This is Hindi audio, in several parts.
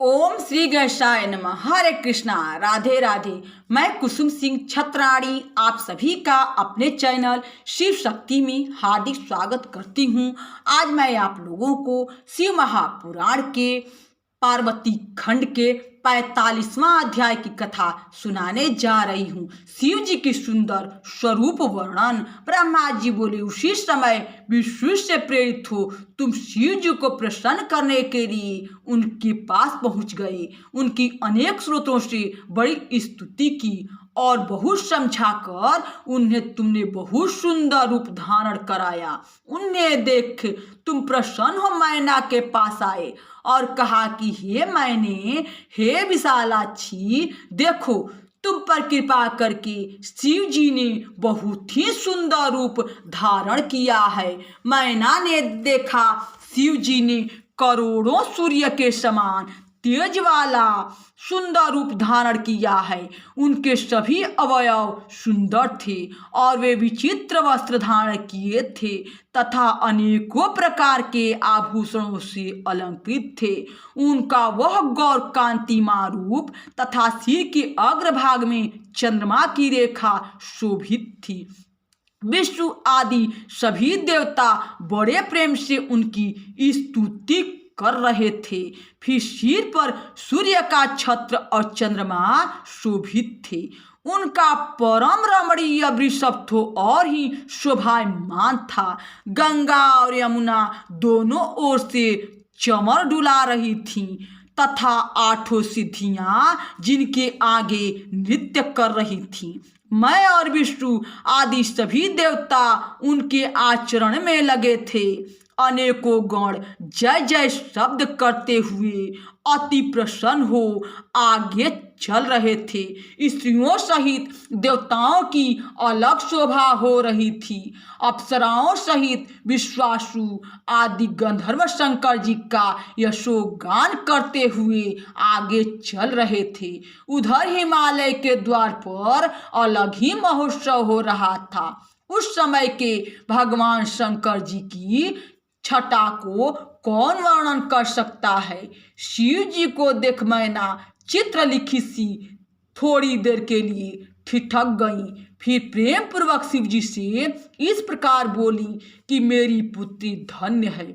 ओम श्री गणेशाय नमः। हरे कृष्णा, राधे राधे। मैं कुसुम सिंह छत्राणी आप सभी का अपने चैनल शिव शक्ति में हार्दिक स्वागत करती हूँ। आज मैं आप लोगों को शिव महापुराण के पार्वती खंड के 45वां अध्याय की कथा सुनाने जा रही हूँ। शिव जी की सुंदर स्वरूप वर्णन। ब्रह्मा जी बोले, उसी समय विष्णु से प्रेरित हो तुम शिव जी को प्रसन्न करने के लिए उनके पास पहुंच गए। उनकी अनेक स्रोतों से बड़ी स्तुति की और बहुत समझाकर उन्हें तुमने बहुत सुंदर रूप धारण कराया। उन्हें देख तुम प्रसन्न हो मैना के पास आए और कहा कि हे मैने, हे विशालाक्षी, देखो तुम पर कृपा करके शिव जी ने बहुत ही सुंदर रूप धारण किया है। मैना ने देखा शिव जी ने करोड़ों सूर्य के समान तेज वाला सुंदर रूप धारण किया है। उनके सभी अवयव सुंदर थे और वे विचित्र वस्त्र धारण किए थे तथा अनेकों प्रकार के आभूषणों से अलंकृत थे। उनका वह गौर कांतिमान रूप तथा सिर के अग्रभाग में चंद्रमा की रेखा शोभित थी। विष्णु आदि सभी देवता बड़े प्रेम से उनकी स्तुति कर रहे थे। फिर सिर पर सूर्य का छत्र और चंद्रमा शोभित थे। उनका परम रमणीय वृषभ तो और ही शोभायमान था। गंगा और यमुना दोनों ओर से चमर डुला रही थीं तथा आठों सिद्धियां जिनके आगे नृत्य कर रही थीं। मैं और विष्णु आदि सभी देवता उनके आचरण में लगे थे। अनेकों गण जय जय शब्द करते हुए अति प्रसन्न हो आगे चल रहे थे। स्त्रियों सहित देवताओं की अलग शोभा हो रही थी। अप्सराओं सहित विश्वासु आदि गंधर्व शंकर जी का यशोगान करते हुए आगे चल रहे थे। उधर हिमालय के द्वार पर अलग ही महोत्सव हो रहा था। उस समय के भगवान शंकर जी की छटा को कौन वर्णन कर सकता है। शिव जी को देख मैना चित्रलिखित सी थोड़ी देर के लिए ठिठक गई। फिर प्रेम पूर्वक शिव जी से इस प्रकार बोली कि मेरी पुत्री धन्य है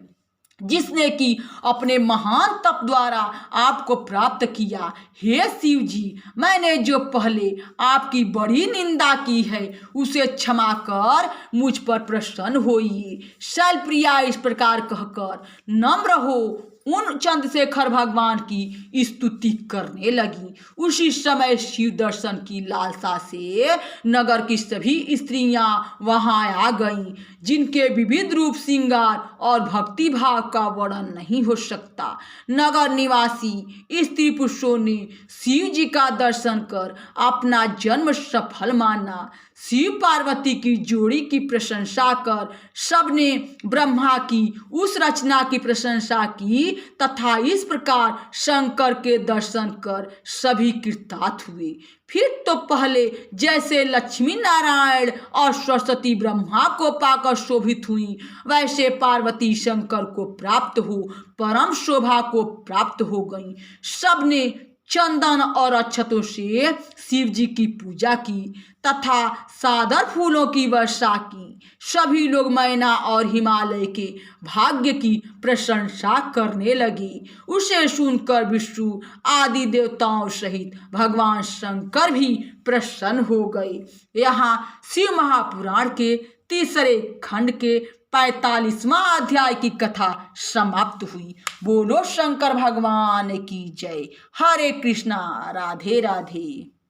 जिसने कि अपने महान तप द्वारा आपको प्राप्त किया। हे शिव जी, मैंने जो पहले आपकी बड़ी निंदा की है उसे क्षमा कर मुझ पर प्रसन्न होइए। शैलप्रिया इस प्रकार कहकर नम्र हो उन चंद्रशेखर भगवान की स्तुति करने लगी। उसी समय शिव दर्शन की लालसा से नगर की सभी स्त्रियां वहां आ गईं, जिनके विविध रूप श्रृंगार और भक्ति भाव का वर्णन नहीं हो सकता। नगर निवासी स्त्री पुरुषों ने शिव जी का दर्शन कर अपना जन्म सफल माना। शिव पार्वती की जोड़ी की प्रशंसा कर सबने ब्रह्मा की उस रचना की प्रशंसा की तथा इस प्रकार शंकर के दर्शन कर सभी कृतार्थ हुए। फिर तो पहले जैसे लक्ष्मी नारायण और सरस्वती ब्रह्मा को पाकर शोभित हुई, वैसे पार्वती शंकर को प्राप्त हो परम शोभा को प्राप्त हो गई। सबने चंदन और अक्षतों से शिव जी की पूजा की तथा सादर फूलों की वर्षा की। सभी लोग मैना और हिमालय के भाग्य की प्रशंसा करने लगी। उसे सुनकर विष्णु आदि देवताओं सहित भगवान शंकर भी प्रसन्न हो गए। यहाँ शिव महापुराण के तीसरे खंड के 45वां अध्याय की कथा समाप्त हुई। बोलो शंकर भगवान की जय। हरे कृष्णा, राधे राधे।